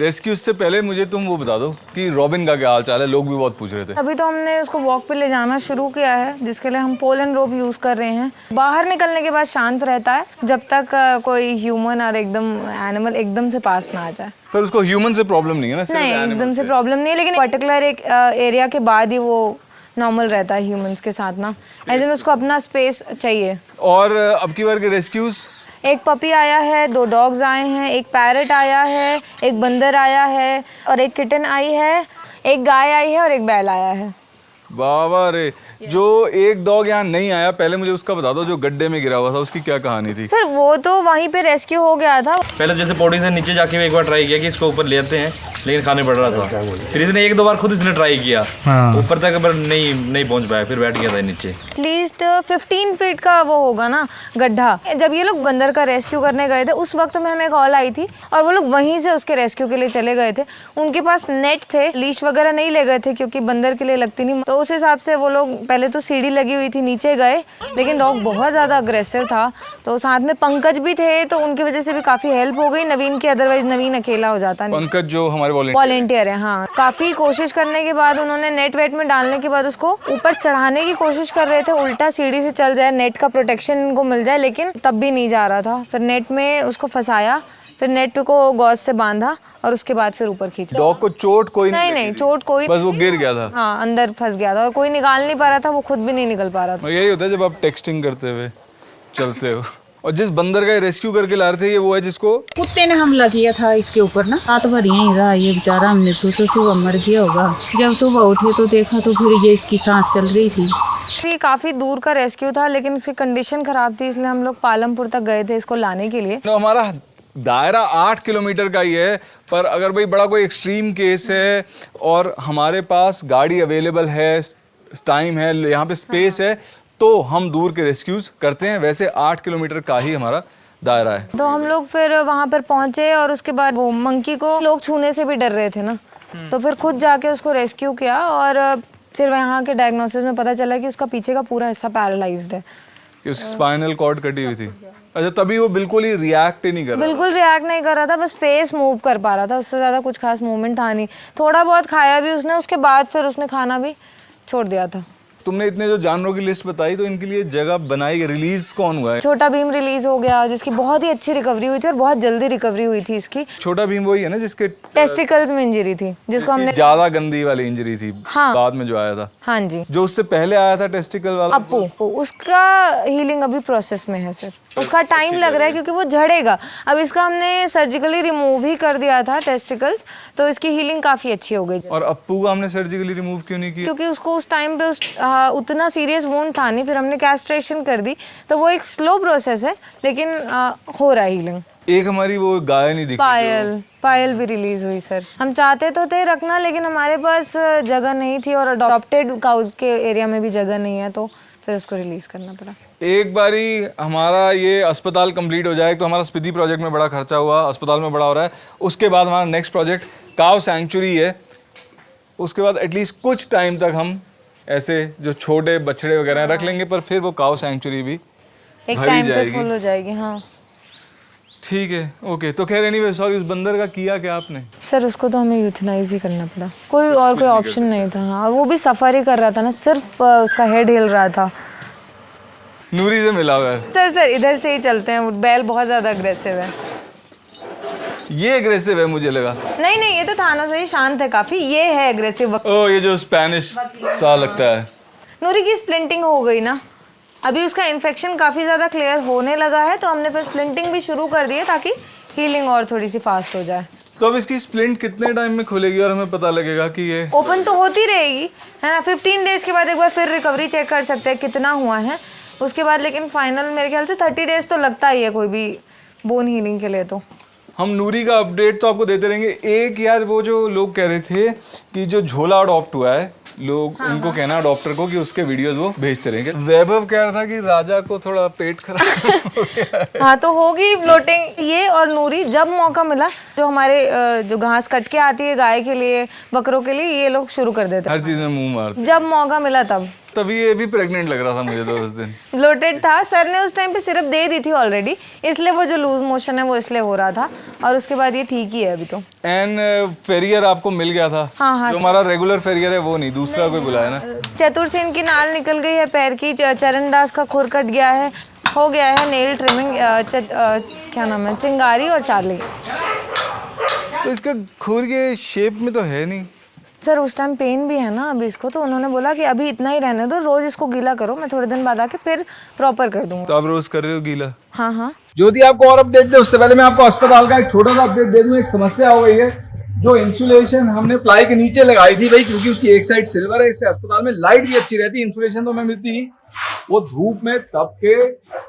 Rescue से पहले मुझे तुम वो बता दो कि रॉबिन का क्या हाल चाल है, लोग भी बहुत पूछ रहे थे। अभी तो हमने उसको वॉक पे ले जाना शुरू किया है, जिसके लिए हम पोलन रोप यूज कर रहे हैं। बाहर निकलने के बाद शांत रहता है जब तक कोई ह्यूमन और एकदम एनिमल एकदम से पास ना आ जाए। पर उसको ह्यूमन से प्रॉब्लम नहीं है ना? नहीं, एकदम से प्रॉब्लम नहीं है, लेकिन पर्टिकुलर एक एरिया के बाद ही वो नॉर्मल रहता है ह्यूमंस के साथ ना, एज इन उसको अपना स्पेस चाहिए। और अब की बार के रेस्क्यूज, एक पपी आया है, 2 डॉग्स आए हैं, एक पैरट आया है, एक बंदर आया है और एक किटन आई है, एक गाय आई है और एक बैल आया है। बाबा रे। जो एक डॉग यहाँ नहीं आया, पहले मुझे उसका बता दो, जो गड्ढे में गिरा हुआ था, उसकी क्या कहानी थी? सर वो तो वहीं पे रेस्क्यू हो गया था। पहले जैसे पौड़ी से नीचे जाके एक बार ट्राई किया कि इसको ऊपर ले आते हैं, लेकिन खाने पड़ रहा था। फिर इसने 1-2 बार खुद इसने ट्राई किया, ऊपर तक पर नहीं पहुंच पाया, फिर बैठ गया था नीचे। एटलीस्ट 15 फीट का वो होगा ना गड्ढा। जब ये लोग बंदर का रेस्क्यू करने गए थे, उस वक्त में हमें कॉल आई थी और वो लोग वहीं से उसके रेस्क्यू के लिए चले गए थे। उनके पास नेट थे, लीश वगैरह नहीं ले गए थे क्योंकि बंदर के लिए लगती नहीं, तो उस हिसाब से वो लोग पहले तो सीढ़ी लगी हुई थी, नीचे गए, लेकिन डॉग बहुत ज़्यादा अग्रेसिव था। तो साथ में पंकज भी थे, तो उनकी वजह से भी काफ़ी हेल्प हो गई नवीन की, अदरवाइज नवीन अकेला हो जाता। पंकज जो हमारे वॉलेंटियर है, हाँ। काफ़ी कोशिश करने के बाद उन्होंने नेट वेट में डालने के बाद उसको ऊपर चढ़ाने की कोशिश कर रहे थे, उल्टा सीढ़ी से चल जाए, नेट का प्रोटेक्शन इनको मिल जाए, लेकिन तब भी नहीं जा रहा था। फिर नेट में उसको फंसाया, फिर नेट को गॉज से बांधा और उसके बाद फिर ऊपर खींचा। डॉग को चोट कोई नहीं, चोट कोई, बस वो गिर गया था। हाँ, अंदर फंस गया था और कोई निकाल नहीं पा रहा था, वो खुद भी नहीं निकल पा रहा था। यही होता है जब आप टेक्सटिंग करते हुए चलते हो। और जिस बंदर का रेस्क्यू करके ला रहे थे, ये वो है जिसको कुत्ते ने हमला किया था इसके ऊपर ना, रात भर यहीं रहा ये बेचारा। हमने सोचा सुबह मर गया होगा, जब सुबह उठे तो देखा तो फिर ये इसकी सांस चल रही थी। ये काफ़ी दूर का रेस्क्यू था, लेकिन उसकी कंडीशन ख़राब थी, इसलिए हम लोग पालमपुर तक गए थे इसको लाने के लिए। तो हमारा दायरा 8 किलोमीटर का ही है, पर अगर भाई बड़ा कोई एक्सट्रीम केस है और हमारे पास गाड़ी अवेलेबल है, टाइम है, यहाँ पे स्पेस है, तो हम दूर के रेस्क्यूज करते हैं। वैसे 8 किलोमीटर का ही हमारा दायरा है। तो हम लोग फिर वहाँ पर पहुँचे और उसके बाद वो मंकी को लोग छूने से भी डर रहे थे ना, तो फिर खुद जाके उसको रेस्क्यू किया और फिर वहाँ के डायग्नोसिस में पता चला कि उसका पीछे का पूरा हिस्सा पैरालाइज्ड है, कि स्पाइनल कॉर्ड कटी हुई थी। अच्छा, तभी वो बिल्कुल ही रिएक्ट ही नहीं कर रहा? बिल्कुल रिएक्ट नहीं कर रहा था, बस फेस मूव कर पा रहा था, उससे ज़्यादा कुछ खास मूवमेंट था नहीं। थोड़ा बहुत खाया भी उसने, उसके बाद फिर उसने खाना भी छोड़ दिया था। तुमने इतने जो जानवरों की लिस्ट बताई, तो इनके लिए जगह बनाई गई, रिलीज कौन हुआ है? छोटा भीम रिलीज हो गया, जिसकी बहुत ही अच्छी रिकवरी हुई थी और बहुत जल्दी रिकवरी हुई थी इसकी। छोटा भीम वही है ना जिसके टेस्टिकल्स में इंजरी थी, जिसको हमने ज्यादा गंदी वाली इंजरी थी? हाँ, बाद में जो आया था। हाँ जी, जो उससे पहले आया था टेस्टिकल वाला, अपू, उसका हीलिंग अभी प्रोसेस में है सर। उसका टाइम लग रहा है क्योंकि वो झड़ेगा। अब इसका हमने सर्जिकली रिमूव ही कर दिया था टेस्टिकल्स, तो इसकी हीलिंग काफ़ी अच्छी हो गई। और अप्पू का हमने सर्जिकली रिमूव क्यों नहीं किया? क्योंकि उसको उस टाइम पे उतना सीरियस वुंड था नहीं, फिर हमने कैस्ट्रेशन कर दी, तो वो एक स्लो प्रोसेस है, लेकिन हो रहा है हीलिंग। एक हमारी वो गाय नहीं दिखी, पायल भी रिलीज हुई सर। हम चाहते तो थे रखना, लेकिन हमारे पास जगह नहीं थी और अडॉप्टेड काउज के एरिया में भी जगह नहीं है, तो फिर उसको रिलीज करना पड़ा। एक बारी हमारा ये अस्पताल कंप्लीट हो जाए, तो हमारा स्पीति प्रोजेक्ट में बड़ा खर्चा हुआ, अस्पताल में बड़ा हो रहा है। उसके बाद हमारा नेक्स्ट प्रोजेक्ट काव सैंक्चुरी है। उसके बाद एटलीस्ट कुछ टाइम तक हम ऐसे जो छोटे बछड़े वगैरह रख लेंगे, पर फिर वो काव सैंक्चुरी भी एक टाइम पे फुल हो जाएगी। हाँ ठीक है, ओके। तो खैर एनीवे, सॉरी, उस बंदर का किया क्या आपने? सर, उसको तो हमें यूथनाइज ही करना पड़ा, कोई ऑप्शन नहीं था। हाँ, वो भी सफर ही कर रहा था ना, सिर्फ उसका हेड हिल रहा था। नूरी से मिला हुआ है सर इधर से ही चलते हैं, बैल बहुत ज्यादा अग्रेसिव है। ये एग्रेसिव है मुझे लगा। नहीं, ये तो थाना से ही शांत है काफी, ये है एग्रेसिव। ओ, ये जो स्पेनिश सा लगता है। नूरी की स्प्लिंटिंग हो गई ना, अभी उसका इन्फेक्शन काफी ज्यादा क्लियर होने लगा है, तो हमने फिर स्प्लिंटिंग भी शुरू कर दी है ताकि हीलिंग और थोड़ी सी फास्ट हो जाए। तो अब इसकी स्प्लिंट कितने टाइम में खुलेगी और हमें पता लगेगा कि ये ओपन तो होती रहेगी, है ना। 15 डेज के बाद एक बार फिर रिकवरी चेक कर सकते हैं कितना हुआ है उसके बाद, लेकिन फाइनल मेरे ख्याल से 30 डेज तो लगता ही है कोई भी बोन हीलिंग के लिए। तो हम नूरी का अपडेट तो आपको देते रहेंगे। एक यार, वो जो लोग कह रहे थे कि जो झोला अडॉप्ट हुआ है, लोग उनको कहना डॉक्टर को कि उसके वीडियोस वो भेजते रहेंगे। वैभव कह रहा था कि राजा को थोड़ा पेट खराब हो गया है। हाँ, तो होगी ब्लोटिंग। ये और नूरी जब मौका मिला, जो हमारे जो घास कट के आती है गाय के लिए, बकरों के लिए, ये लोग शुरू कर देते हैं। हर चीज में मुंह मारते, जब मौका मिला तब। तभी ये भी प्रेग्नेंट लग रहा था मुझे तो उस दिन। ब्लोटेड था, सर ने उस टाइम पे सिर्फ दे दी थी ऑलरेडी, इसलिए वो जो लूज मोशन है वो इसलिए हो रहा था, और उसके बाद ये ठीक ही है अभी तो। एंड फेरियर आपको मिल गया था? हाँ, जो हमारा रेगुलर फेरियर है वो नहीं, दूसरा कोई बुलाया ना? चतुर्सेन की नाल निकल गई है पैर की, चरणदास का खुर कट गया है, हो गया है नेल ट्रिमिंग, क्या नाम है, चिंगारी और चार्ली। तो इसका खुर के शेप में तो है नहीं सर। उस टाइम पेन भी है ना अभी इसको, तो उन्होंने बोला कि अभी इतना ही रहने दो, रोज इसको गीला करो, मैं थोड़े दिन बाद आके फिर प्रॉपर कर दूंगा। तो आप रोज कर रहे हो गीला? हाँ हाँ। ज्योति आपको और अपडेट दे उससे पहले मैं आपको अस्पताल का एक छोटा सा अपडेट दे दूं। एक समस्या हो गई है, जो इंसुलेशन हमने प्लाई के नीचे लगाई थी भाई, क्योंकि उसकी एक साइड सिल्वर है, इससे अस्पताल में लाइट भी अच्छी रहती है, इंसुलेशन तो हमें मिलती ही, वो धूप में तप के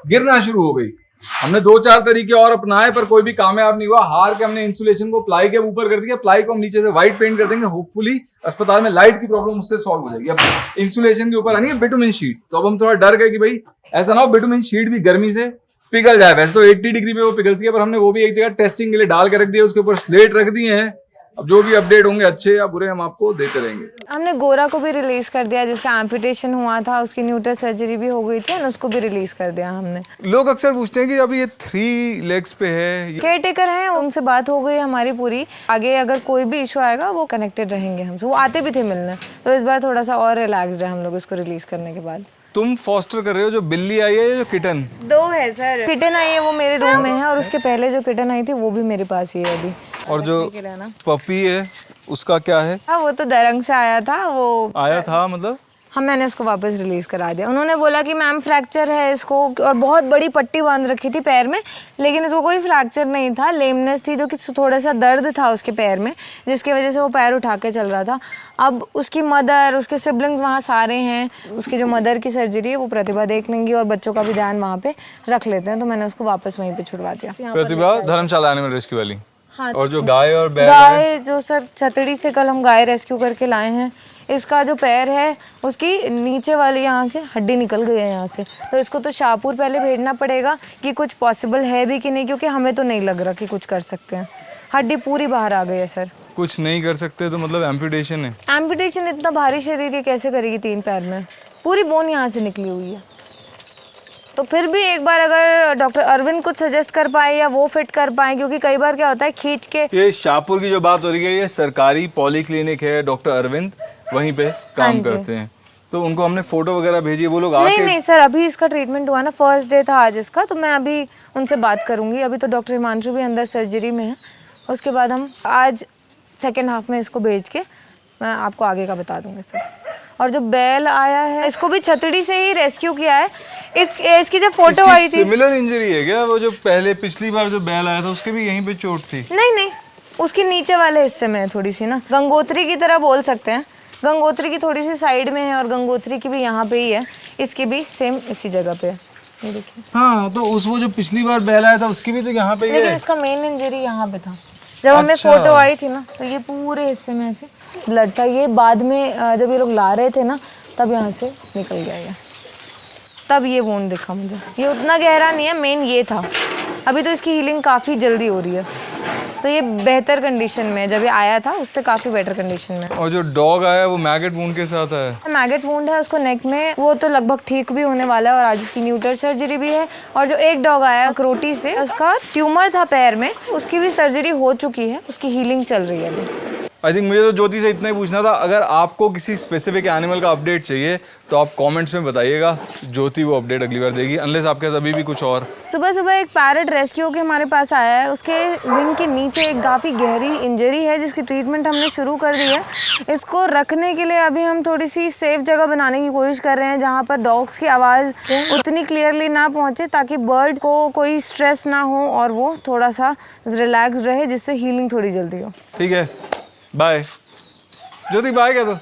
गिरना शुरू हो गई। हमने 2-4 तरीके और अपनाए पर कोई भी कामयाब नहीं हुआ। हार के हमने इंसुलेशन को प्लाई के ऊपर कर दिया, प्लाई को हम नीचे से व्हाइट पेंट कर देंगे, होपफुली अस्पताल में लाइट की प्रॉब्लम उससे सॉल्व हो जाएगी। अब इंसुलेशन के ऊपर आनी है बिटुमिन शीट, तो अब हम थोड़ा डर गए कि भाई ऐसा ना हो बिटुमिन शीट भी गर्मी से पिघल जाए। वैसे तो 80 डिग्री पे वो पिघलती है, पर हमने वो भी एक जगह टेस्टिंग के लिए डाल के रख दिया, उसके ऊपर स्लेट रख दिए हैं। अब जो भी अपडेट होंगे अच्छे या बुरे हम आपको देते रहेंगे। हमने गोरा को भी रिलीज कर दिया, जिसका एम्पुटेशन हुआ था, उसकी न्यूटर सर्जरी भी हो गई थी, और उसको भी रिलीज कर दिया हमने। लोग अक्सर पूछते हैं कि अभी ये 3 लेग्स पे है। केयर टेकर हैं, उनसे बात हो गई हमारी पूरी, आगे अगर कोई भी इशू आएगा वो कनेक्टेड रहेंगे हमसे, वो आते भी थे मिलने, तो इस बार थोड़ा सा और रिलैक्सड है हम लोग इसको रिलीज करने के बाद। तुम फॉस्टर कर रहे हो, जो बिल्ली आई है या जो किटन? 2 है सर। किटन आई है वो मेरे रूम में है, और उसके पहले जो किटन आई थी वो भी मेरे पास ही है अभी। और जो पपी है उसका क्या है? हाँ, वो तो दरंग से आया था, वो आया था मतलब? हम मैंने उसको वापस रिलीज करा दिया। उन्होंने बोला कि मैम फ्रैक्चर है इसको, और बहुत बड़ी पट्टी बांध रखी थी पैर में, लेकिन इसको कोई फ्रैक्चर नहीं था, लेमनेस थी, जो कि थोड़ा सा दर्द था उसके पैर में, जिसकी वजह से वो पैर उठा के चल रहा था। अब उसकी मदर, उसके सिबलिंग्स वहाँ सारे हैं, उसकी जो मदर की सर्जरी है वो प्रतिभा देख लेंगी, और बच्चों का भी ध्यान वहाँ पे रख लेते हैं, तो मैंने उसको वापस वहीं पे छुड़वा दिया। प्रतिभा धर्मशाला एनिमल रेस्क्यू वाली? हाँ। और जो गाय और बैल गाय जो सर छतड़ी से कल हम गाय रेस्क्यू करके लाए हैं, इसका जो पैर है उसकी नीचे वाली यहाँ की हड्डी निकल गई है यहाँ से, तो इसको तो शाहपुर पहले भेजना पड़ेगा कि कुछ पॉसिबल है भी कि नहीं, क्योंकि हमें तो नहीं लग रहा कि कुछ कर सकते हैं। हड्डी पूरी बाहर आ गई है सर। कुछ नहीं कर सकते तो मतलब एम्पुटेशन है? एम्पुटेशन, इतना भारी शरीर ये कैसे करेगी 3 पैर में, पूरी बोन यहाँ से निकली हुई है। तो फिर भी एक बार अगर डॉक्टर अरविंद कुछ सजेस्ट कर पाए या वो फिट कर पाए, क्योंकि कई बार क्या होता है खींच के। ये शाहपुर की जो बात हो रही है, ये सरकारी पॉली क्लिनिक है, डॉक्टर अरविंद वहीं पे काम करते हैं, तो उनको हमने फोटो वगैरह भेजी, वो लोग आके। नहीं सर, अभी इसका ट्रीटमेंट हुआ ना, फर्स्ट डे था आज इसका, तो मैं अभी उनसे बात करूंगी। अभी तो डॉक्टर हिमांशु भी अंदर सर्जरी में है, उसके बाद हम आज सेकेंड हाफ में इसको भेज के मैं आपको आगे का बता दूंगी फिर। और जो बैल आया है इसको भी छतड़ी से ही रेस्क्यू किया है। इसकी जब फोटो आई थी, सिमिलर इंजरी है क्या? वो जो पहले पिछली बार जो बैल आया था उसके भी यहीं पे चोट थी? नहीं, उसकी नीचे वाले हिस्से में है थोड़ी सी ना, गंगोत्री की तरह बोल सकते हैं, गंगोत्री की थोड़ी सी साइड में है, और गंगोत्री की भी यहाँ पे ही है, इसकी भी सेम इसी जगह पे है, ये देखिए। हाँ, तो उस वो जो पिछली बार बैल आया था उसकी भी तो यहाँ पे ही है, लेकिन इसका मेन इंजरी यहाँ पे था। जब हमें फोटो आई थी ना, तो ये पूरे हिस्से में ऐसे ब्लड था, ये बाद में जब ये लोग ला रहे थे ना, तब यहाँ से निकल गया ये, तब ये वोंड दिखा मुझे। ये उतना गहरा नहीं है, मेन ये था। अभी तो इसकी हीलिंग काफ़ी जल्दी हो रही है, तो ये बेहतर कंडीशन में है, जब ये आया था उससे काफ़ी बेटर कंडीशन में। और जो डॉग आया वो मैगेट वुंड के साथ आया? मैगेट वुंड है उसको नेक में, वो तो लगभग ठीक भी होने वाला है, और आज उसकी न्यूटर सर्जरी भी है। और जो एक डॉग आया अखरोटी से, उसका ट्यूमर था पैर में, उसकी भी सर्जरी हो चुकी है, उसकी हीलिंग चल रही है अभी। आई थिंक मुझे तो ज्योति से इतना ही पूछना था। अगर आपको किसी स्पेसिफिक एनिमल का अपडेट चाहिए तो आप कमेंट्स में बताइएगा, ज्योति वो अपडेट अगली बार देगी, अनलेस आपके पास अभी भी कुछ और। सुबह एक पैरट रेस्क्यू के हमारे पास आया है, उसके विंग के नीचे एक काफ़ी गहरी इंजरी है, जिसकी ट्रीटमेंट हमने शुरू कर दी है। इसको रखने के लिए अभी हम थोड़ी सी सेफ जगह बनाने की कोशिश कर रहे हैं, जहाँ पर डॉग्स की आवाज़ उतनी क्लियरली ना पहुँचे, ताकि बर्ड को कोई स्ट्रेस ना हो और वो थोड़ा सा रिलैक्स रहे, जिससे हीलिंग थोड़ी जल्दी हो। ठीक है, बाय ज्योति, बाय कह दो।